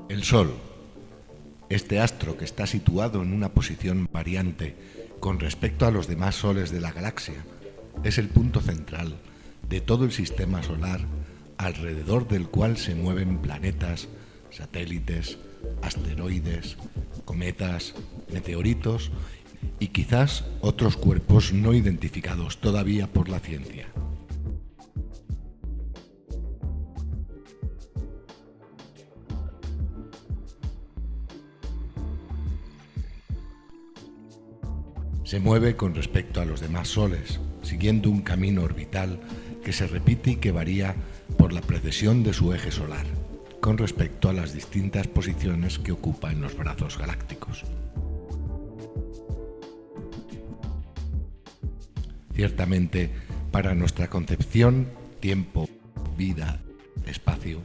El Sol, este astro que está situado en una posición variante con respecto a los demás soles de la galaxia, es el punto central de todo el sistema solar alrededor del cual se mueven planetas, satélites, asteroides, cometas, meteoritos y quizás otros cuerpos no identificados todavía por la ciencia. Se mueve con respecto a los demás soles, siguiendo un camino orbital que se repite y que varía por la precesión de su eje solar, con respecto a las distintas posiciones que ocupa en los brazos galácticos. Ciertamente, para nuestra concepción, tiempo, vida, espacio,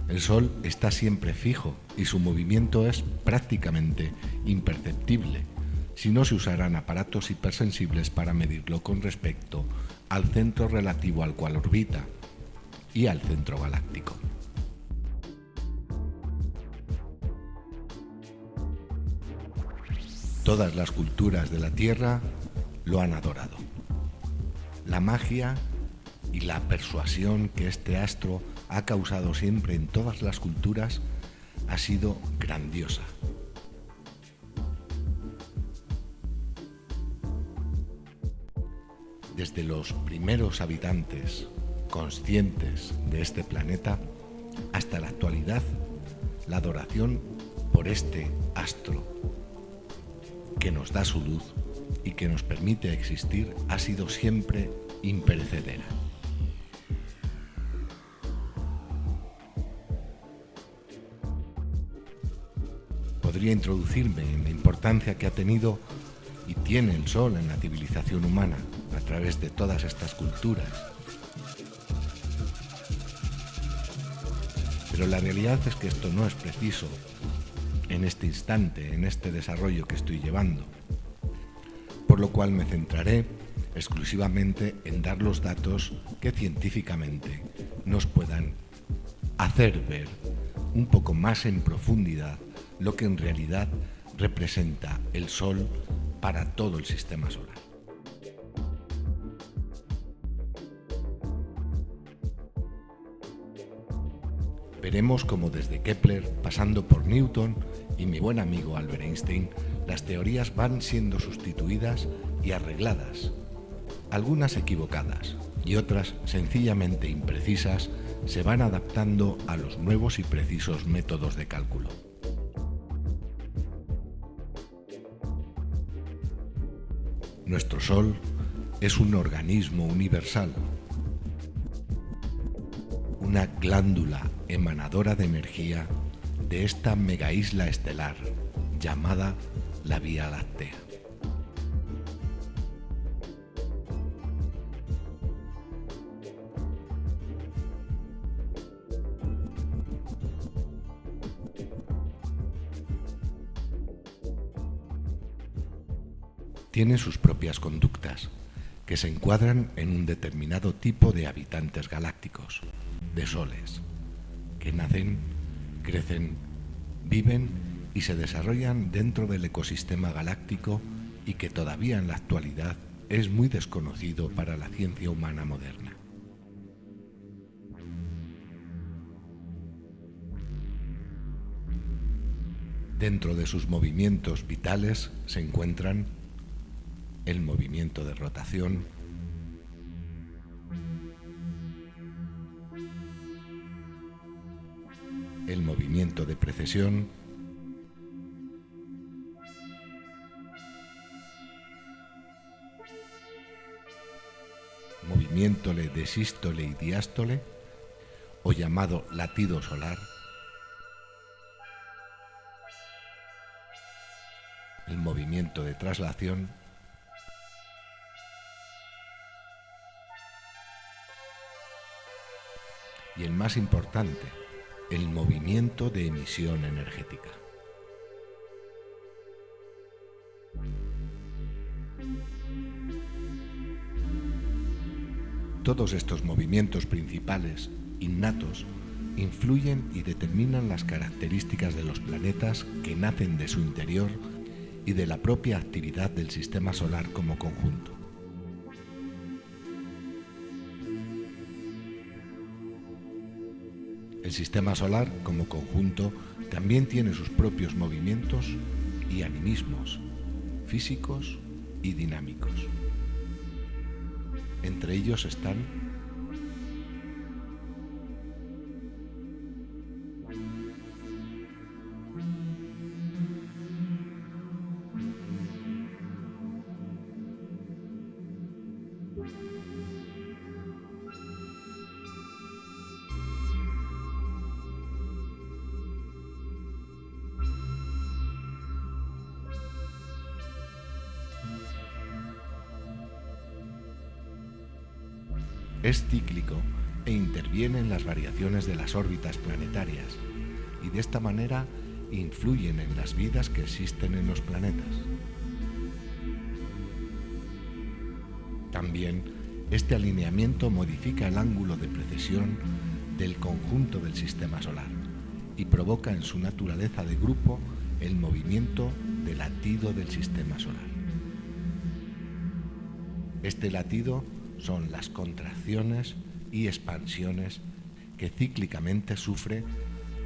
el Sol está siempre fijo y su movimiento es prácticamente imperceptible, si no se usaran aparatos hipersensibles para medirlo con respecto al centro relativo al cual orbita y al centro galáctico. Todas las culturas de la Tierra lo han adorado. La magia y la persuasión que este astro ha causado siempre en todas las culturas ha sido grandiosa. Desde los primeros habitantes conscientes de este planeta hasta la actualidad, la adoración por este astro que nos da su luz y que nos permite existir ha sido siempre imperecedera. Podría introducirme en la importancia que ha tenido y tiene el Sol en la civilización humana a través de todas estas culturas. Pero la realidad es que esto no es preciso en este instante, en este desarrollo que estoy llevando, por lo cual me centraré exclusivamente en dar los datos que científicamente nos puedan hacer ver un poco más en profundidad lo que en realidad representa el Sol para todo el sistema solar. Veremos cómo desde Kepler, pasando por Newton y mi buen amigo Albert Einstein, las teorías van siendo sustituidas y arregladas, algunas equivocadas y otras sencillamente imprecisas, se van adaptando a los nuevos y precisos métodos de cálculo. Nuestro Sol es un organismo universal, una glándula emanadora de energía de esta megaisla estelar llamada la Vía Láctea. Tiene sus propias conductas, que se encuadran en un determinado tipo de habitantes galácticos, de soles, que nacen, crecen, viven y se desarrollan dentro del ecosistema galáctico y que todavía en la actualidad es muy desconocido para la ciencia humana moderna. Dentro de sus movimientos vitales se encuentran el movimiento de rotación, el movimiento de precesión, movimiento de sístole y diástole, o llamado latido solar, el movimiento de traslación, y el más importante, el movimiento de emisión energética. Todos estos movimientos principales, innatos, influyen y determinan las características de los planetas que nacen de su interior y de la propia actividad del sistema solar como conjunto. El sistema solar como conjunto también tiene sus propios movimientos y animismos, físicos y dinámicos. Entre ellos están es cíclico e interviene en las variaciones de las órbitas planetarias y de esta manera influyen en las vidas que existen en los planetas. También este alineamiento modifica el ángulo de precesión del conjunto del sistema solar y provoca en su naturaleza de grupo el movimiento de latido del sistema solar. Este latido son las contracciones y expansiones que cíclicamente sufre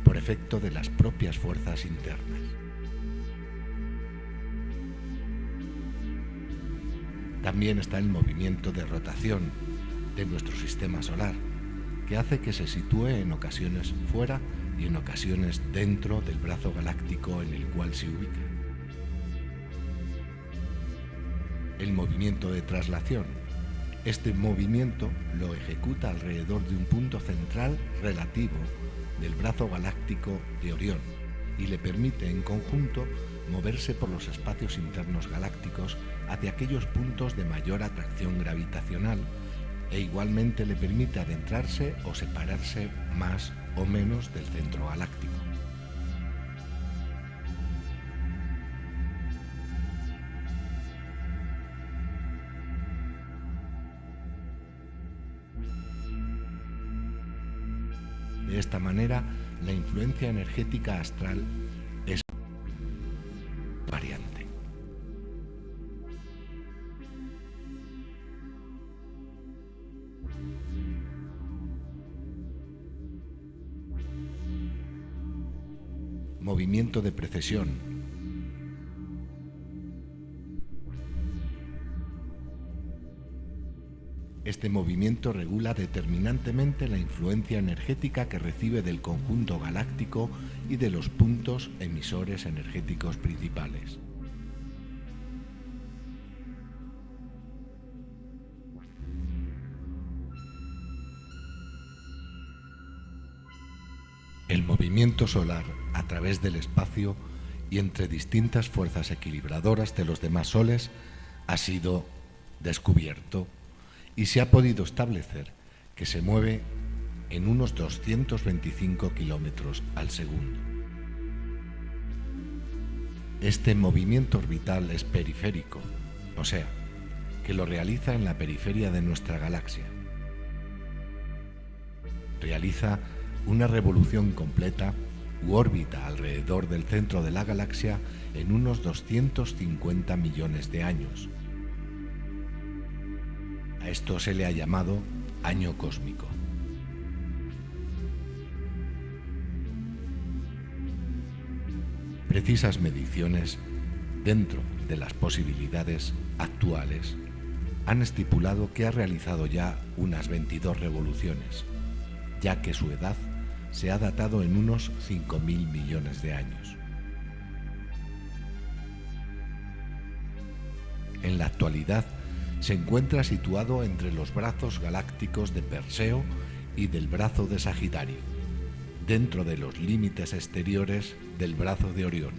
por efecto de las propias fuerzas internas. También está el movimiento de rotación de nuestro sistema solar, que hace que se sitúe en ocasiones fuera y en ocasiones dentro del brazo galáctico en el cual se ubica. El movimiento de traslación. Este movimiento lo ejecuta alrededor de un punto central relativo del brazo galáctico de Orión y le permite en conjunto moverse por los espacios internos galácticos hacia aquellos puntos de mayor atracción gravitacional e igualmente le permite adentrarse o separarse más o menos del centro galáctico. De esta manera, la influencia energética astral es variante. Movimiento de precesión. Este movimiento regula determinantemente la influencia energética que recibe del conjunto galáctico y de los puntos emisores energéticos principales. El movimiento solar a través del espacio y entre distintas fuerzas equilibradoras de los demás soles ha sido descubierto y se ha podido establecer que se mueve en unos 225 kilómetros al segundo. Este movimiento orbital es periférico, o sea, que lo realiza en la periferia de nuestra galaxia. Realiza una revolución completa u órbita alrededor del centro de la galaxia en unos 250 millones de años. A esto se le ha llamado año cósmico. Precisas mediciones, dentro de las posibilidades actuales, han estipulado que ha realizado ya unas 22 revoluciones, ya que su edad se ha datado en unos 5.000 millones de años. En la actualidad, se encuentra situado entre los brazos galácticos de Perseo y del brazo de Sagitario, dentro de los límites exteriores del brazo de Orión.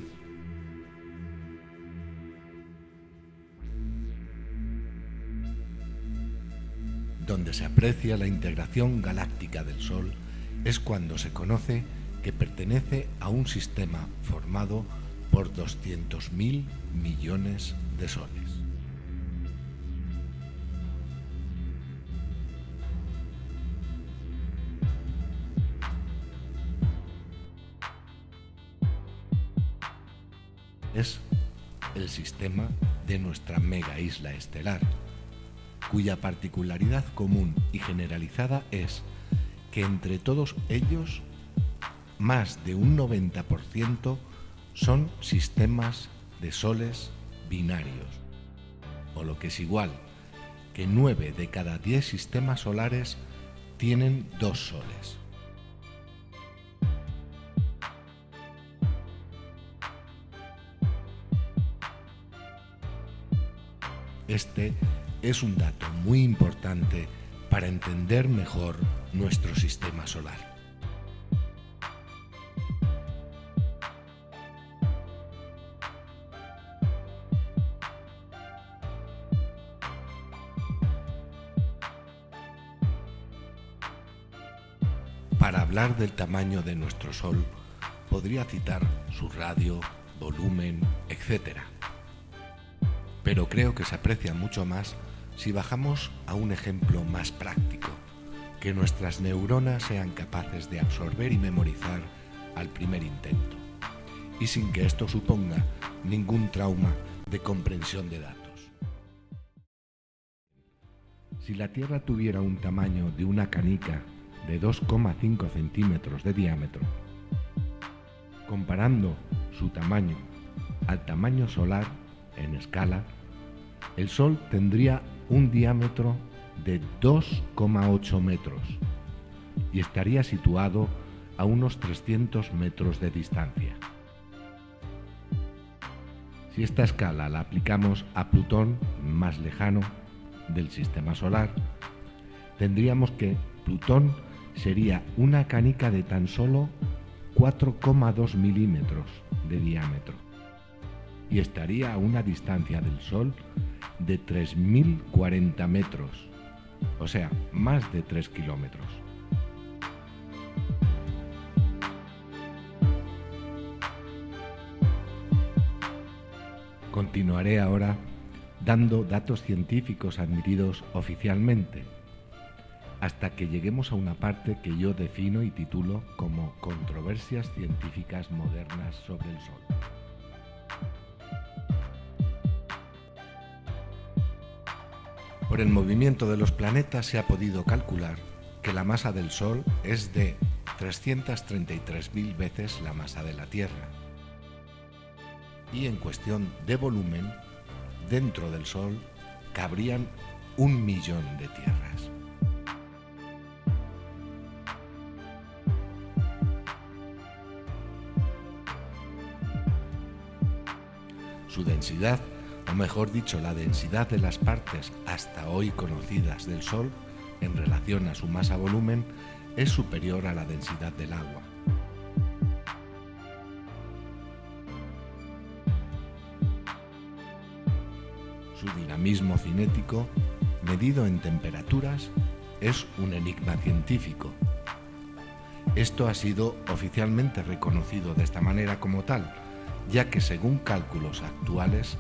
Donde se aprecia la integración galáctica del Sol es cuando se conoce que pertenece a un sistema formado por 200.000 millones de soles. es el sistema de nuestra mega isla estelar, cuya particularidad común y generalizada es que entre todos ellos más de un 90% son sistemas de soles binarios, o lo que es igual, que 9 de cada 10 sistemas solares tienen dos soles. Este es un dato muy importante para entender mejor nuestro sistema solar. Para hablar del tamaño de nuestro Sol, podría citar su radio, volumen, etc. Pero creo que se aprecia mucho más si bajamos a un ejemplo más práctico, que nuestras neuronas sean capaces de absorber y memorizar al primer intento, y sin que esto suponga ningún trauma de comprensión de datos. Si la Tierra tuviera un tamaño de una canica de 2,5 centímetros de diámetro, comparando su tamaño al tamaño solar en escala, el Sol tendría un diámetro de 2,8 metros y estaría situado a unos 300 metros de distancia. Si esta escala la aplicamos a Plutón, más lejano del sistema solar, tendríamos que Plutón sería una canica de tan solo 4,2 milímetros de diámetro y estaría a una distancia del Sol de 3.040 metros, o sea, más de 3 kilómetros. Continuaré ahora dando datos científicos admitidos oficialmente, hasta que lleguemos a una parte que yo defino y titulo como controversias científicas modernas sobre el Sol. Por el movimiento de los planetas se ha podido calcular que la masa del Sol es de 333.000 veces la masa de la Tierra. Y en cuestión de volumen, dentro del Sol cabrían 1 millón de tierras. Su densidad, o mejor dicho, la densidad de las partes hasta hoy conocidas del Sol en relación a su masa-volumen, es superior a la densidad del agua. Su dinamismo cinético, medido en temperaturas, es un enigma científico. Esto ha sido oficialmente reconocido de esta manera como tal, ya que según cálculos actuales,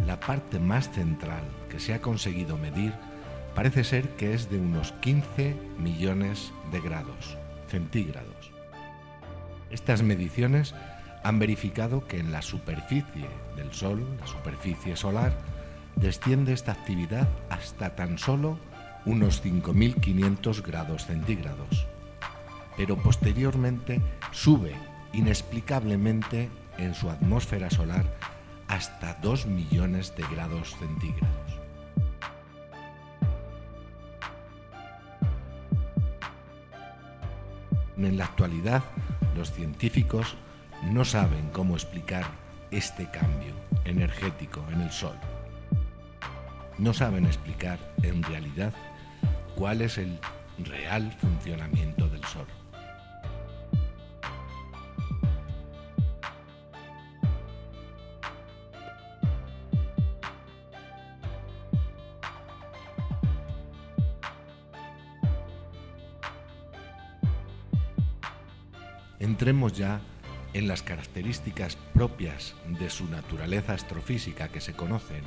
la parte más central que se ha conseguido medir parece ser que es de unos 15 millones de grados centígrados. Estas mediciones han verificado que en la superficie del Sol, la superficie solar, desciende esta actividad hasta tan solo unos 5.500 grados centígrados, pero posteriormente sube inexplicablemente en su atmósfera solar hasta 2 millones de grados centígrados. En la actualidad, los científicos no saben cómo explicar este cambio energético en el Sol. No saben explicar en realidad cuál es el real funcionamiento del Sol. Entremos ya en las características propias de su naturaleza astrofísica que se conocen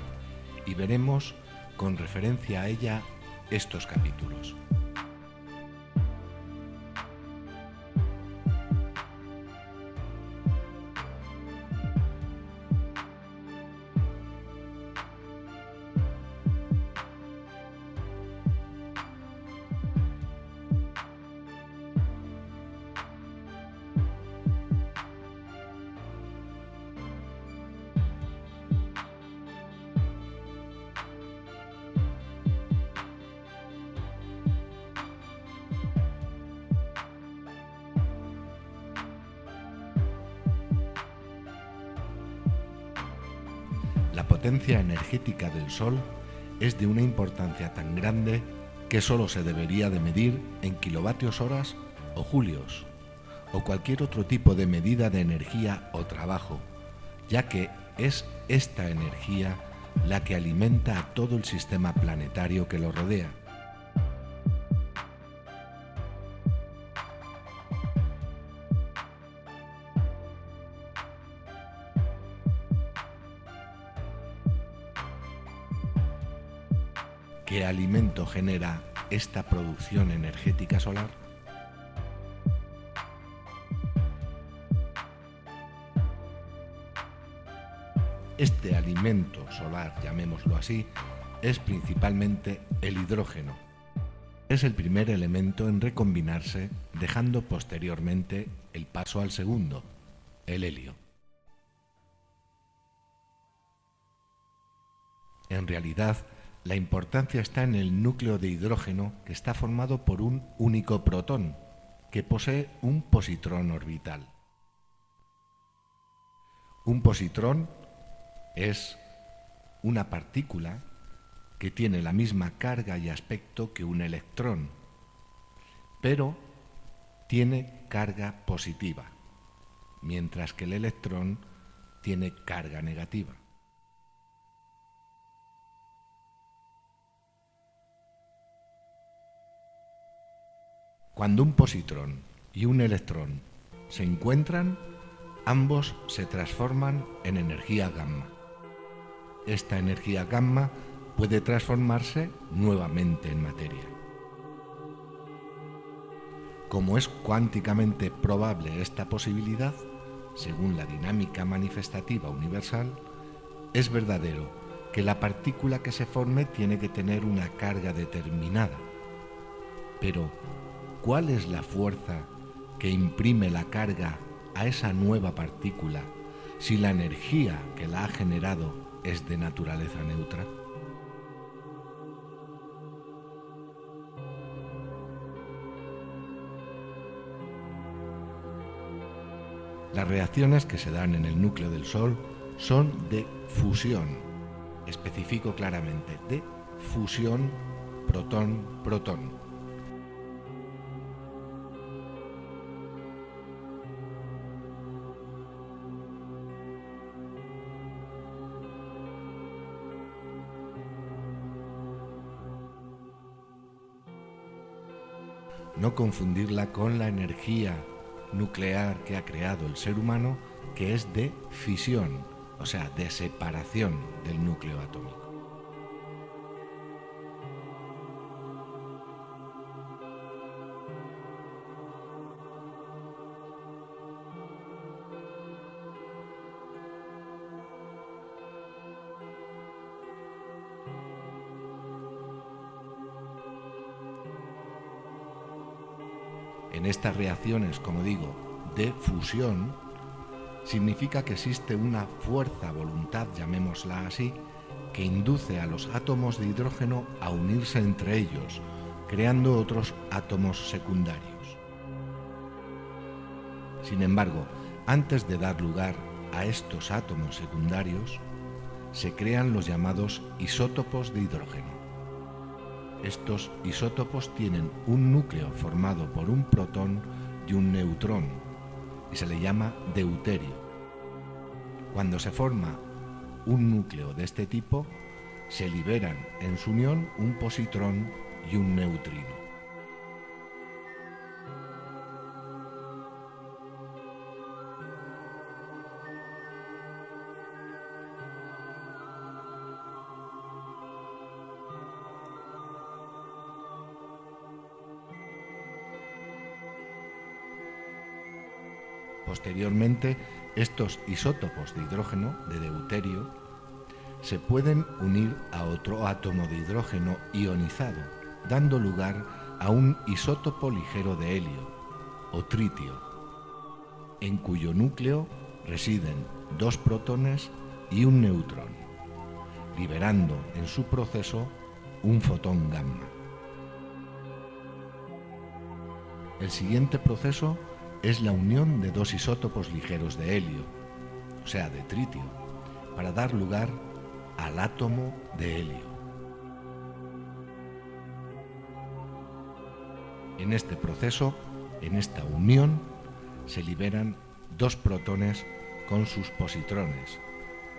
y veremos con referencia a ella estos capítulos. La potencia energética del Sol es de una importancia tan grande que solo se debería de medir en kilovatios horas o julios, o cualquier otro tipo de medida de energía o trabajo, ya que es esta energía la que alimenta a todo el sistema planetario que lo rodea. ¿Qué alimento genera esta producción energética solar? Este alimento solar, llamémoslo así, es principalmente el hidrógeno. Es el primer elemento en recombinarse, dejando posteriormente el paso al segundo, el helio. En realidad, la importancia está en el núcleo de hidrógeno, que está formado por un único protón, que posee un positrón orbital. Un positrón es una partícula que tiene la misma carga y aspecto que un electrón, pero tiene carga positiva, mientras que el electrón tiene carga negativa. Cuando un positrón y un electrón se encuentran, ambos se transforman en energía gamma. Esta energía gamma puede transformarse nuevamente en materia. Como es cuánticamente probable esta posibilidad, según la dinámica manifestativa universal, es verdadero que la partícula que se forme tiene que tener una carga determinada. Pero, ¿cuál es la fuerza que imprime la carga a esa nueva partícula si la energía que la ha generado es de naturaleza neutra? Las reacciones que se dan en el núcleo del Sol son de fusión, especifico claramente, de fusión protón-protón. No confundirla con la energía nuclear que ha creado el ser humano, que es de fisión, o sea, de separación del núcleo atómico. En estas reacciones, como digo, de fusión, significa que existe una fuerza voluntad, llamémosla así, que induce a los átomos de hidrógeno a unirse entre ellos, creando otros átomos secundarios. Sin embargo, antes de dar lugar a estos átomos secundarios, se crean los llamados isótopos de hidrógeno. Estos isótopos tienen un núcleo formado por un protón y un neutrón y se le llama deuterio. Cuando se forma un núcleo de este tipo, se liberan en su unión un positrón y un neutrino. Posteriormente, estos isótopos de hidrógeno, de deuterio, se pueden unir a otro átomo de hidrógeno ionizado, dando lugar a un isótopo ligero de helio, o tritio, en cuyo núcleo residen dos protones y un neutrón, liberando en su proceso un fotón gamma. El siguiente proceso es la unión de 2 isótopos ligeros de helio, o sea, de tritio, para dar lugar al átomo de helio. En este proceso, en esta unión, se liberan 2 protones con sus positrones,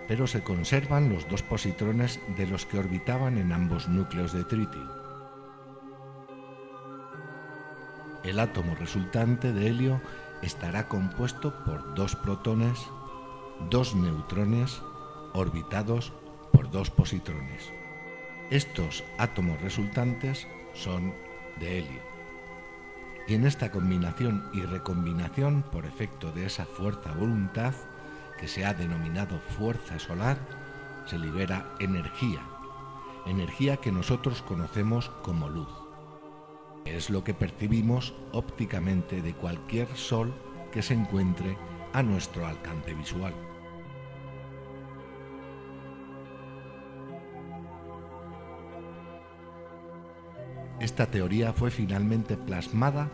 pero se conservan los 2 positrones de los que orbitaban en ambos núcleos de tritio. El átomo resultante de helio estará compuesto por 2 protones, 2 neutrones orbitados por 2 positrones. Estos átomos resultantes son de helio. Y en esta combinación y recombinación por efecto de esa fuerza voluntad, que se ha denominado fuerza solar, se libera energía, energía que nosotros conocemos como luz. Es lo que percibimos ópticamente de cualquier sol que se encuentre a nuestro alcance visual. Esta teoría fue finalmente plasmada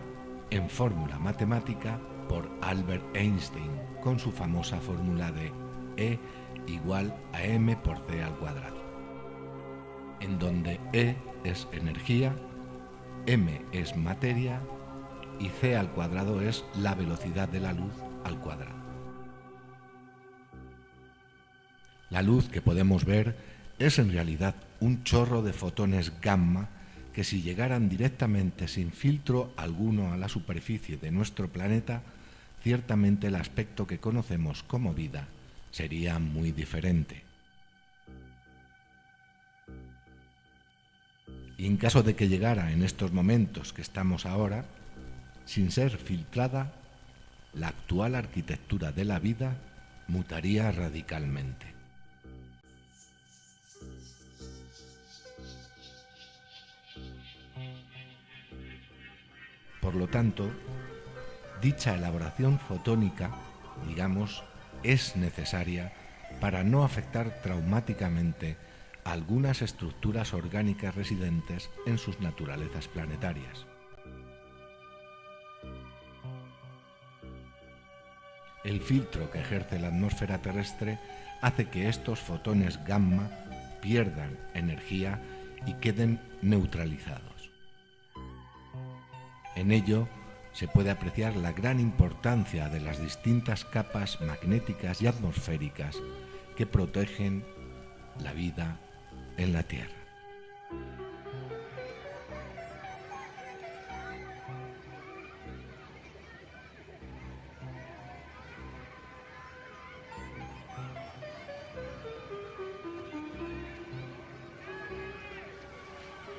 en fórmula matemática por Albert Einstein con su famosa fórmula de E igual a m por c al cuadrado, en donde E es energía, m es materia y c al cuadrado es la velocidad de la luz al cuadrado. La luz que podemos ver es en realidad un chorro de fotones gamma que si llegaran directamente sin filtro alguno a la superficie de nuestro planeta, ciertamente el aspecto que conocemos como vida sería muy diferente. Y en caso de que llegara en estos momentos que estamos ahora, sin ser filtrada, la actual arquitectura de la vida mutaría radicalmente. Por lo tanto, dicha elaboración fotónica, digamos, es necesaria para no afectar traumáticamente a algunas estructuras orgánicas residentes en sus naturalezas planetarias. El filtro que ejerce la atmósfera terrestre hace que estos fotones gamma pierdan energía y queden neutralizados. En ello se puede apreciar la gran importancia de las distintas capas magnéticas y atmosféricas que protegen la vida en la Tierra.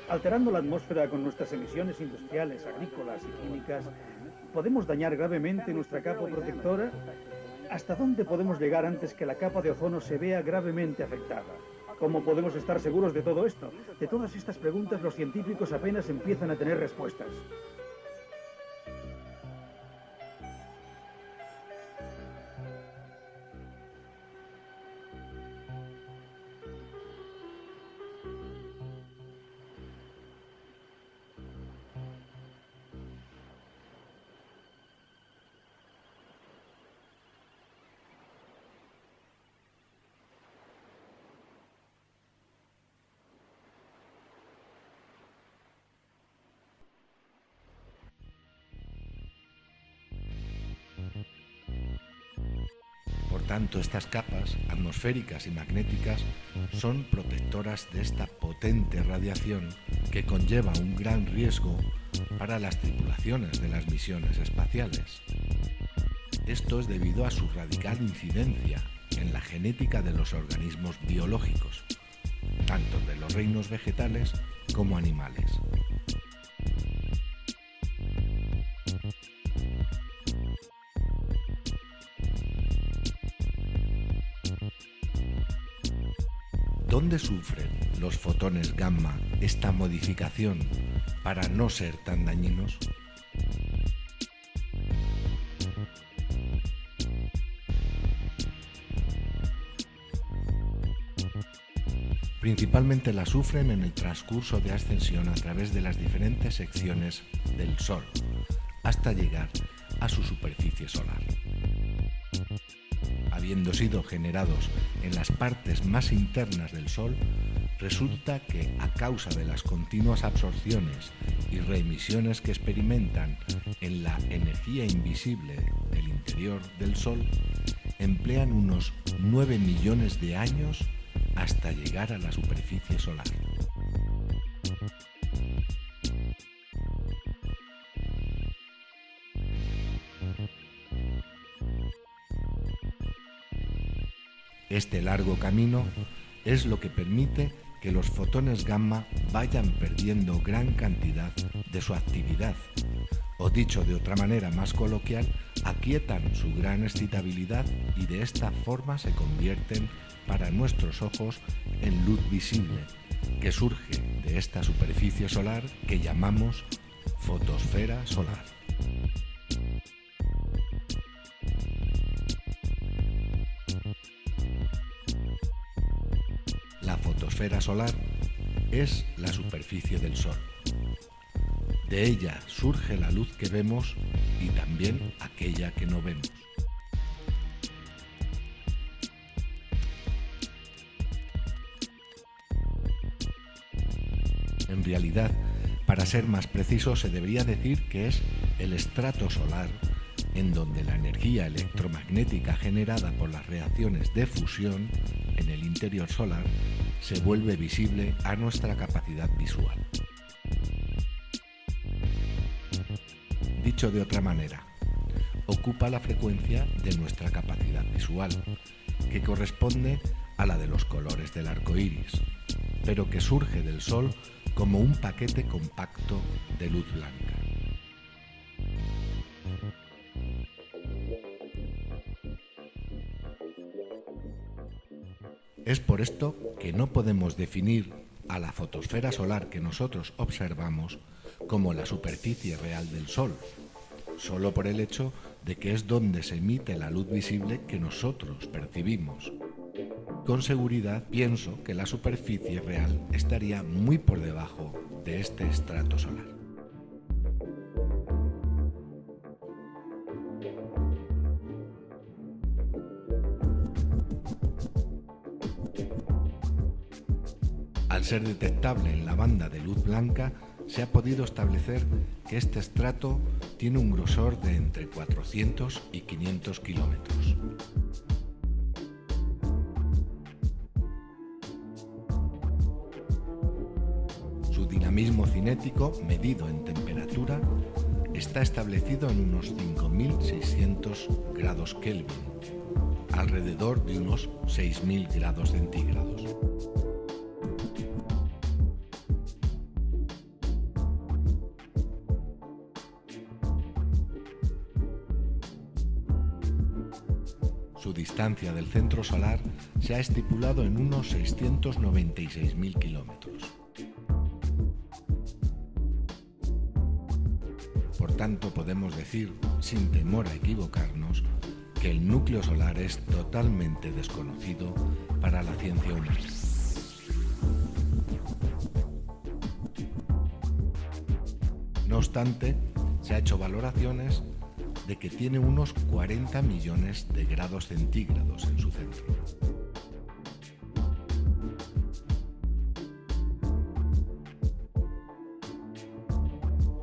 Alterando la atmósfera con nuestras emisiones industriales, agrícolas y químicas, ¿podemos dañar gravemente nuestra capa protectora? ¿Hasta dónde podemos llegar antes que la capa de ozono se vea gravemente afectada? ¿Cómo podemos estar seguros de todo esto? De todas estas preguntas los científicos apenas empiezan a tener respuestas. Por tanto, estas capas atmosféricas y magnéticas son protectoras de esta potente radiación que conlleva un gran riesgo para las tripulaciones de las misiones espaciales. Esto es debido a su radical incidencia en la genética de los organismos biológicos, tanto de los reinos vegetales como animales. ¿Dónde sufren los fotones gamma esta modificación para no ser tan dañinos? Principalmente la sufren en el transcurso de ascensión a través de las diferentes secciones del Sol, hasta llegar a su superficie solar. habiendo sido generados en las partes más internas del Sol, resulta que a causa de las continuas absorciones y reemisiones que experimentan en la energía invisible del interior del Sol, emplean unos 9 millones de años hasta llegar a la superficie solar. Este largo camino es lo que permite que los fotones gamma vayan perdiendo gran cantidad de su actividad, o dicho de otra manera más coloquial, aquietan su gran excitabilidad y de esta forma se convierten para nuestros ojos en luz visible, que surge de esta superficie solar que llamamos fotosfera solar. La fotosfera solar es la superficie del Sol. De ella surge la luz que vemos y también aquella que no vemos. En realidad, para ser más preciso, se debería decir que es el estrato solar en donde la energía electromagnética generada por las reacciones de fusión en el interior solar se vuelve visible a nuestra capacidad visual. Dicho de otra manera, ocupa la frecuencia de nuestra capacidad visual, que corresponde a la de los colores del arco iris, pero que surge del Sol como un paquete compacto de luz blanca. Es por esto que no podemos definir a la fotosfera solar que nosotros observamos como la superficie real del Sol, solo por el hecho de que es donde se emite la luz visible que nosotros percibimos. Con seguridad pienso que la superficie real estaría muy por debajo de este estrato solar. Al ser detectable en la banda de luz blanca, se ha podido establecer que este estrato tiene un grosor de entre 400 y 500 kilómetros. Su dinamismo cinético, medido en temperatura, está establecido en unos 5.600 grados Kelvin, alrededor de unos 6.000 grados centígrados. Su distancia del centro solar se ha estipulado en unos 696.000 kilómetros. Por tanto, podemos decir, sin temor a equivocarnos, que el núcleo solar es totalmente desconocido para la ciencia humana. No obstante, se ha hecho valoraciones de que tiene unos 40 millones de grados centígrados en su centro.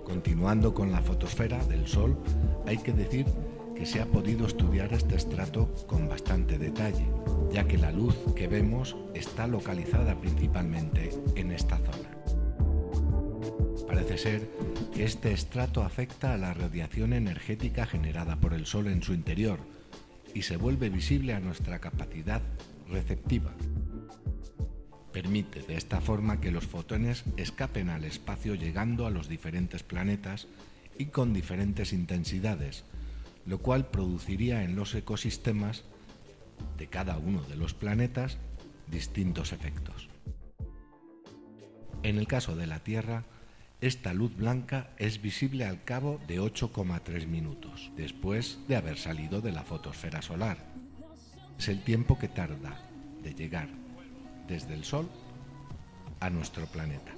Continuando con la fotosfera del Sol, hay que decir que se ha podido estudiar este estrato con bastante detalle, ya que la luz que vemos está localizada principalmente en esta zona. Parece ser que este estrato afecta a la radiación energética generada por el Sol en su interior y se vuelve visible a nuestra capacidad receptiva. Permite de esta forma que los fotones escapen al espacio llegando a los diferentes planetas y con diferentes intensidades, lo cual produciría en los ecosistemas de cada uno de los planetas distintos efectos. En el caso de la Tierra, esta luz blanca es visible al cabo de 8,3 minutos, después de haber salido de la fotosfera solar. Es el tiempo que tarda de llegar desde el Sol a nuestro planeta.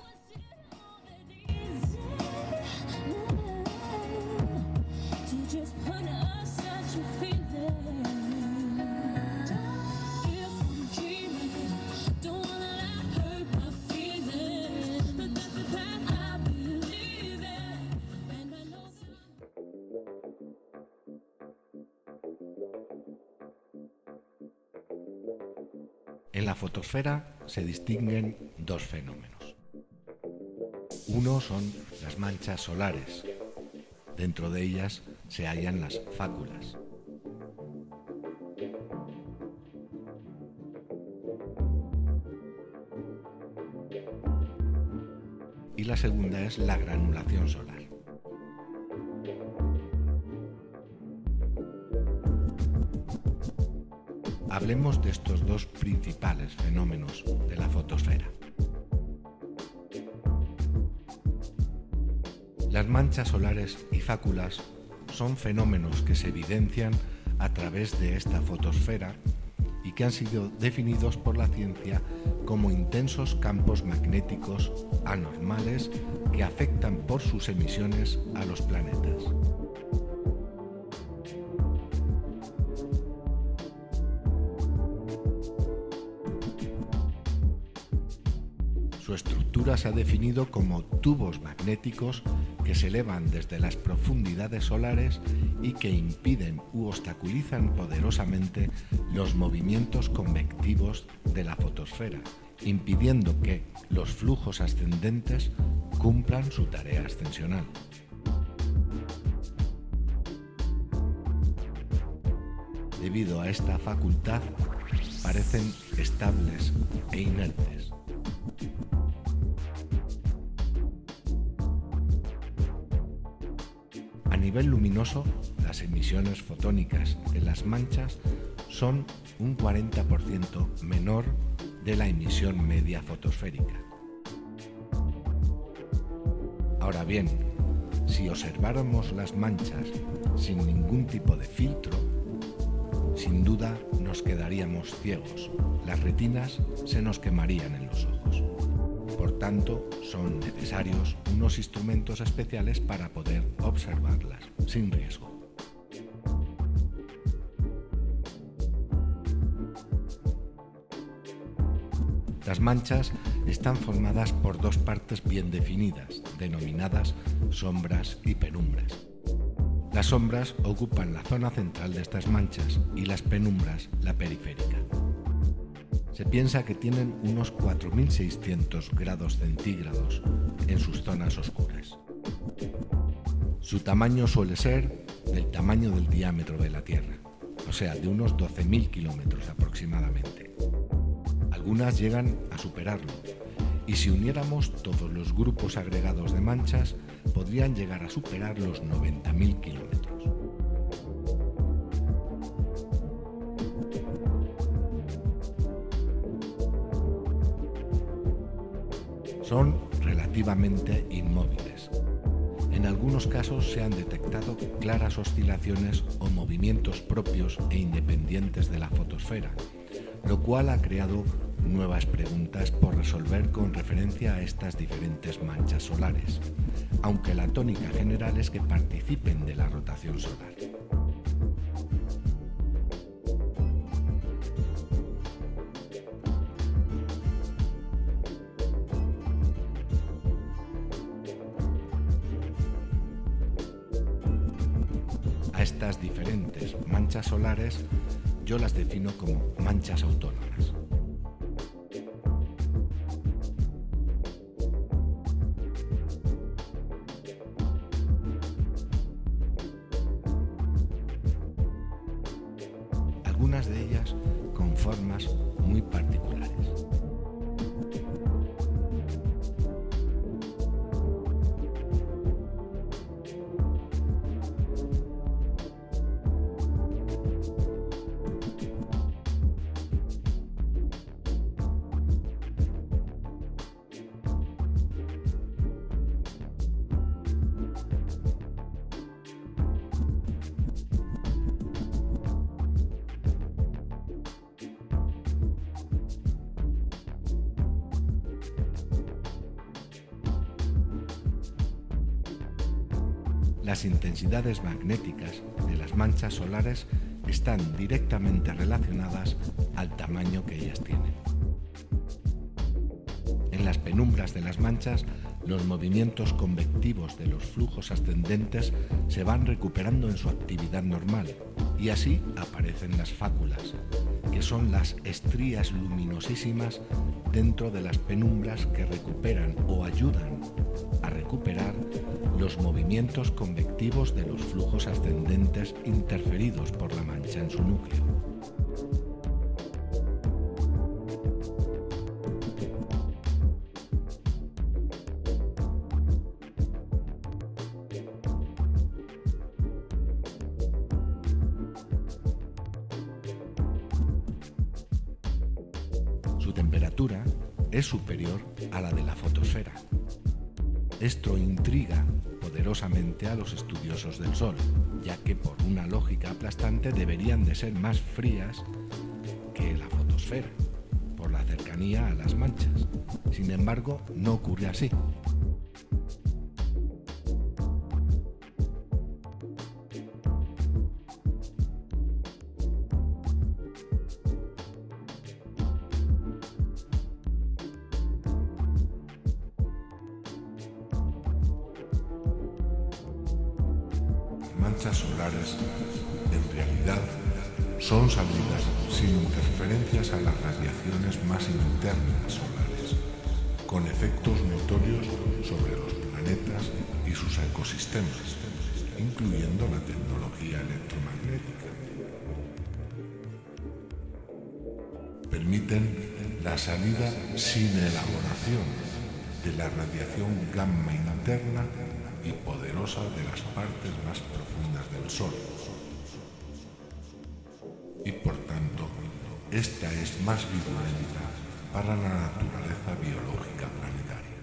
En la fotosfera se distinguen dos fenómenos. Uno son las manchas solares. Dentro de ellas se hallan las fáculas. Y la segunda es la granulación solar. Hablemos de estos dos principales fenómenos de la fotosfera. Las manchas solares y fáculas son fenómenos que se evidencian a través de esta fotosfera y que han sido definidos por la ciencia como intensos campos magnéticos anormales que afectan por sus emisiones a los planetas. Su estructura se ha definido como tubos magnéticos que se elevan desde las profundidades solares y que impiden u obstaculizan poderosamente los movimientos convectivos de la fotosfera, impidiendo que los flujos ascendentes cumplan su tarea ascensional. Debido a esta facultad, parecen estables e inertes. A nivel luminoso, las emisiones fotónicas de las manchas son un 40% menor de la emisión media fotosférica. Ahora bien, si observáramos las manchas sin ningún tipo de filtro, sin duda nos quedaríamos ciegos. Las retinas se nos quemarían en los ojos. Por tanto, son necesarios unos instrumentos especiales para poder observarlas sin riesgo. Las manchas están formadas por dos partes bien definidas, denominadas sombras y penumbras. Las sombras ocupan la zona central de estas manchas y las penumbras la periférica. Se piensa que tienen unos 4.600 grados centígrados en sus zonas oscuras. Su tamaño suele ser del tamaño del diámetro de la Tierra, o sea, de unos 12.000 kilómetros aproximadamente. Algunas llegan a superarlo, y si uniéramos todos los grupos agregados de manchas, podrían llegar a superar los 90.000 kilómetros. Son relativamente inmóviles. En algunos casos se han detectado claras oscilaciones o movimientos propios e independientes de la fotosfera, lo cual ha creado nuevas preguntas por resolver con referencia a estas diferentes manchas solares, aunque la tónica general es que participen de la rotación solar. A estas diferentes manchas solares yo las defino como manchas autónomas. Algunas de ellas con formas muy particulares. Las intensidades magnéticas de las manchas solares están directamente relacionadas al tamaño que ellas tienen. En las penumbras de las manchas, los movimientos convectivos de los flujos ascendentes se van recuperando en su actividad normal Y así aparecen las fáculas, que son las estrías luminosísimas dentro de las penumbras que recuperan o ayudan a recuperar los movimientos convectivos de los flujos ascendentes interferidos por la mancha en su núcleo. Su temperatura es superior a la de la fotosfera. Esto intriga poderosamente a los estudiosos del Sol, ya que por una lógica aplastante deberían de ser más frías que la fotosfera, por la cercanía a las manchas. Sin embargo, no ocurre así. Manchas solares, en realidad, son salidas sin interferencias a las radiaciones más internas solares, con efectos notorios sobre los planetas y sus ecosistemas, incluyendo la tecnología electromagnética. Permiten la salida sin elaboración de la radiación gamma interna y poderosa de las partes más profundas del Sol. Y por tanto, esta es más virulenta para la naturaleza biológica planetaria.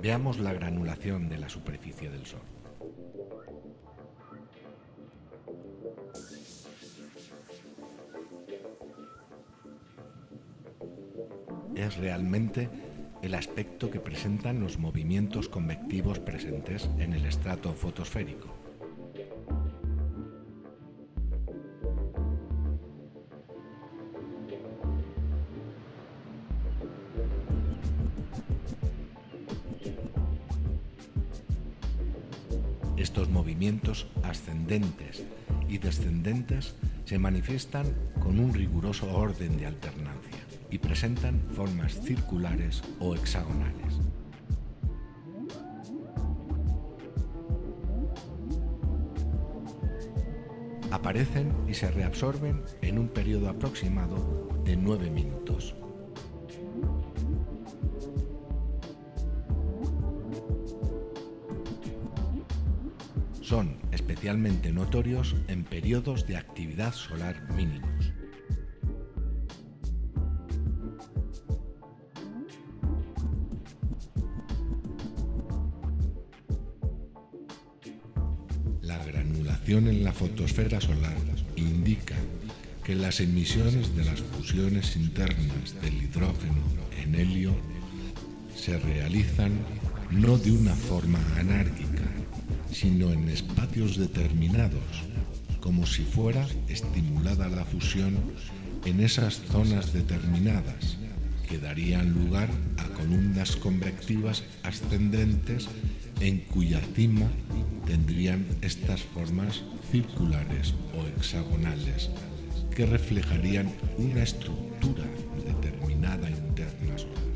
Veamos la granulación de la superficie del Sol. Es realmente el aspecto que presentan los movimientos convectivos presentes en el estrato fotosférico. Estos movimientos ascendentes y descendentes se manifiestan con un riguroso orden de alternancia y presentan formas circulares o hexagonales. Aparecen y se reabsorben en un periodo aproximado de 9 minutos. Son especialmente notorios en periodos de actividad solar mínimos. La granulación en la fotosfera solar indica que las emisiones de las fusiones internas del hidrógeno en helio se realizan no de una forma anárquica, sino en espacios determinados, como si fuera estimulada la fusión en esas zonas determinadas, que darían lugar a columnas convectivas ascendentes en cuya cima tendrían estas formas circulares o hexagonales que reflejarían una estructura determinada interna solar.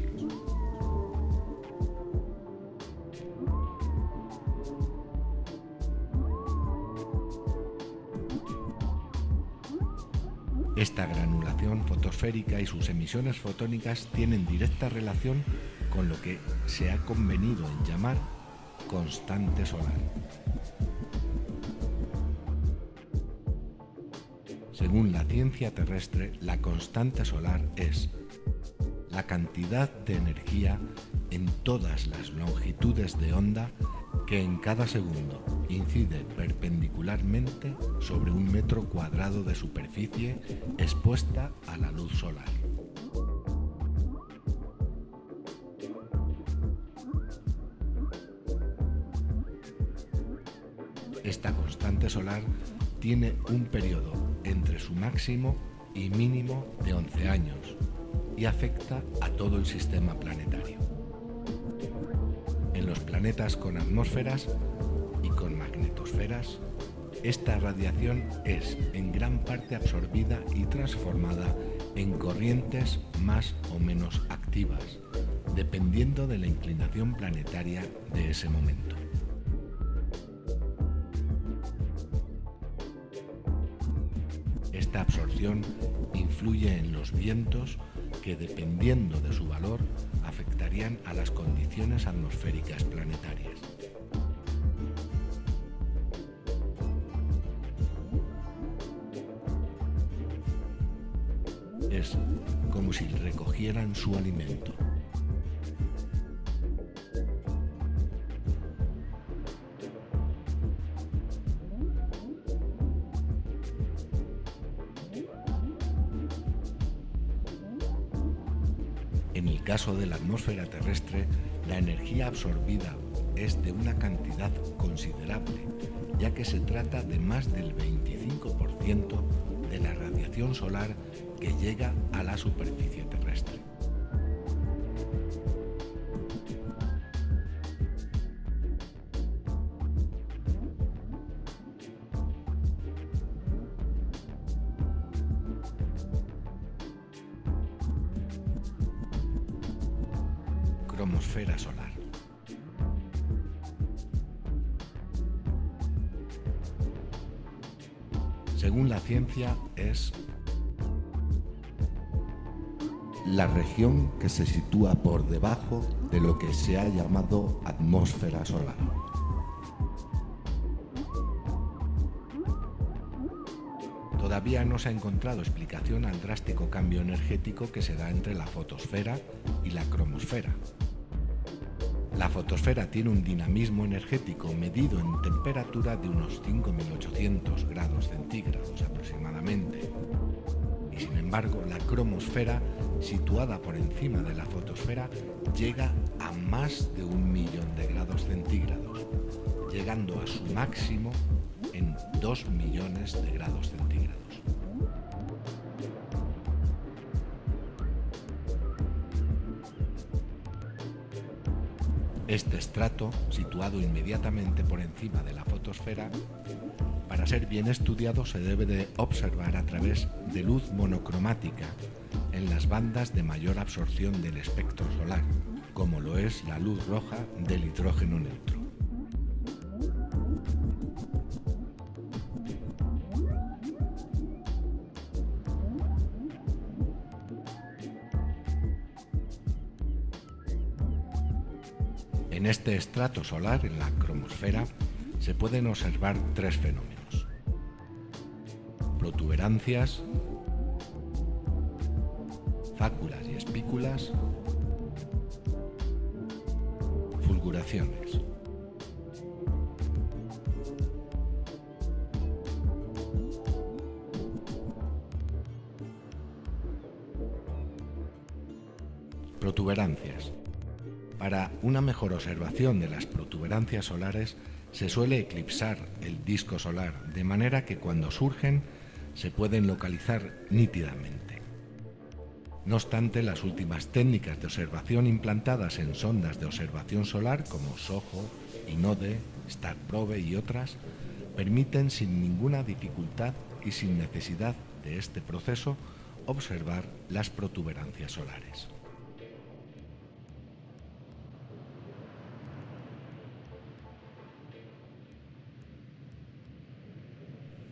Esta granulación fotosférica y sus emisiones fotónicas tienen directa relación con lo que se ha convenido en llamar constante solar. Según la ciencia terrestre, la constante solar es la cantidad de energía en todas las longitudes de onda que en cada segundo incide perpendicularmente sobre un metro cuadrado de superficie expuesta a la luz solar. Esta constante solar tiene un periodo entre su máximo y mínimo de 11 años y afecta a todo el sistema planetario. En los planetas con atmósferas y con magnetosferas, esta radiación es en gran parte absorbida y transformada en corrientes más o menos activas, dependiendo de la inclinación planetaria de ese momento. Esta absorción influye en los vientos que, dependiendo de su valor, afectarían a las condiciones atmosféricas planetarias. Es como si recogieran su alimento. En el caso de la atmósfera terrestre, la energía absorbida es de una cantidad considerable, ya que se trata de más del 25% de la radiación solar que llega a la superficie terrestre. Cromosfera solar. Según la ciencia, es la región que se sitúa por debajo de lo que se ha llamado atmósfera solar. Todavía no se ha encontrado explicación al drástico cambio energético que se da entre la fotosfera y la cromosfera. La fotosfera tiene un dinamismo energético medido en temperatura de unos 5.800 grados centígrados aproximadamente. Y sin embargo, la cromosfera, situada por encima de la fotosfera, llega a más de 1.000.000 de grados centígrados, llegando a su máximo en 2 millones de grados centígrados. Este estrato, situado inmediatamente por encima de la fotosfera, para ser bien estudiado se debe de observar a través de luz monocromática en las bandas de mayor absorción del espectro solar, como lo es la luz roja del hidrógeno neutro. En este estrato solar, en la cromosfera, se pueden observar tres fenómenos: protuberancias, fáculas y espículas, fulguraciones. Protuberancias. Para una mejor observación de las protuberancias solares se suele eclipsar el disco solar, de manera que cuando surgen se pueden localizar nítidamente. No obstante, las últimas técnicas de observación implantadas en sondas de observación solar como SOHO, INODE, StarProbe y otras permiten sin ninguna dificultad y sin necesidad de este proceso observar las protuberancias solares.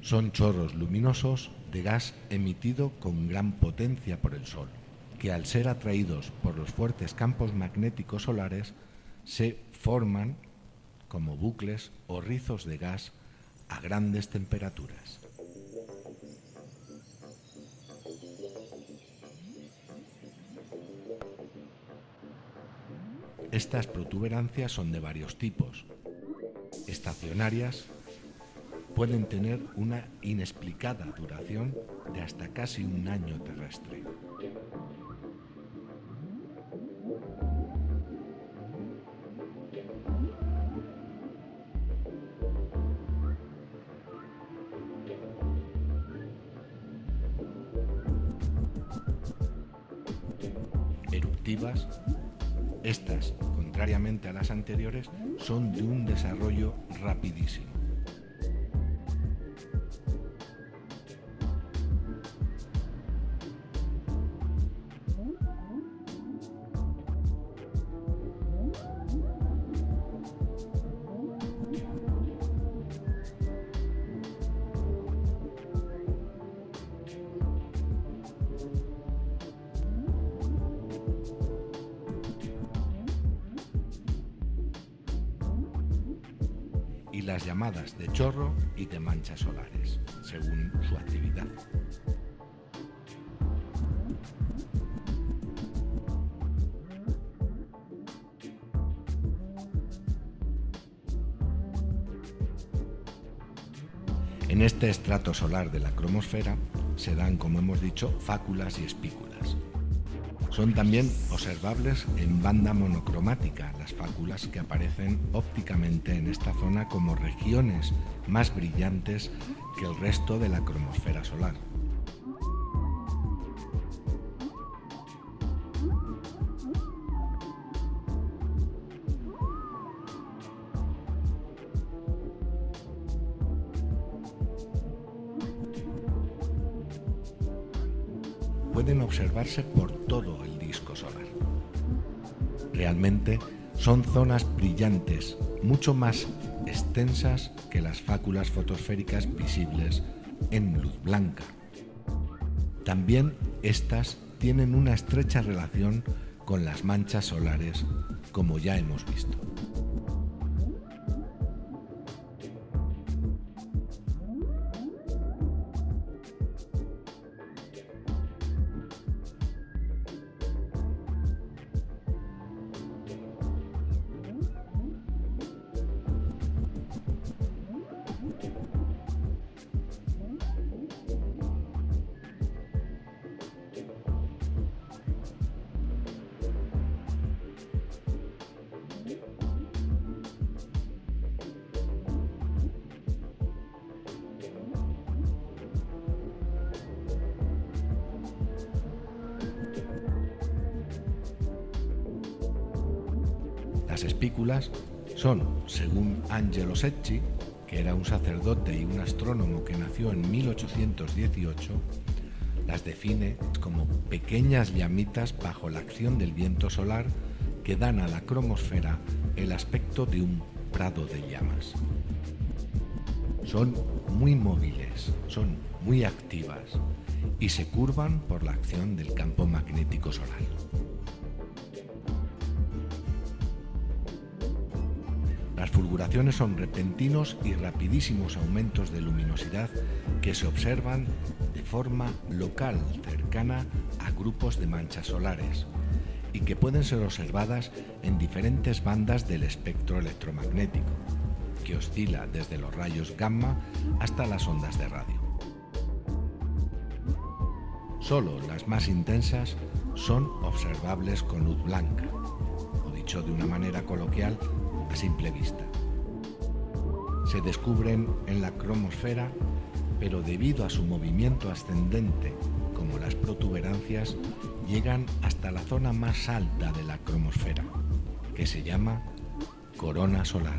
Son chorros luminosos de gas emitido con gran potencia por el Sol, que al ser atraídos por los fuertes campos magnéticos solares se forman como bucles o rizos de gas a grandes temperaturas. Estas protuberancias son de varios tipos. Estacionarias, pueden tener una inexplicada duración de hasta casi un año terrestre. activas, estas, contrariamente a las anteriores, son de un desarrollo rapidísimo. Y las llamadas de chorro y de manchas solares, según su actividad. En este estrato solar de la cromosfera se dan, como hemos dicho, fáculas y espículas. Son también observables en banda monocromática las fáculas que aparecen ópticamente en esta zona como regiones más brillantes que el resto de la cromosfera solar. Pueden observarse por todo el disco solar. Realmente son zonas brillantes, mucho más extensas que las fáculas fotosféricas visibles en luz blanca. También estas tienen una estrecha relación con las manchas solares, como ya hemos visto. Las espículas son, según Angelo Secchi, que era un sacerdote y un astrónomo que nació en 1818, las define como pequeñas llamitas bajo la acción del viento solar que dan a la cromosfera el aspecto de un prado de llamas. Son muy móviles, son muy activas y se curvan por la acción del campo magnético solar. Las fulguraciones son repentinos y rapidísimos aumentos de luminosidad que se observan de forma local, cercana a grupos de manchas solares, y que pueden ser observadas en diferentes bandas del espectro electromagnético, que oscila desde los rayos gamma hasta las ondas de radio. Solo las más intensas son observables con luz blanca, o dicho de una manera coloquial, a simple vista. Se descubren en la cromosfera, pero debido a su movimiento ascendente, como las protuberancias, llegan hasta la zona más alta de la cromosfera, que se llama corona solar.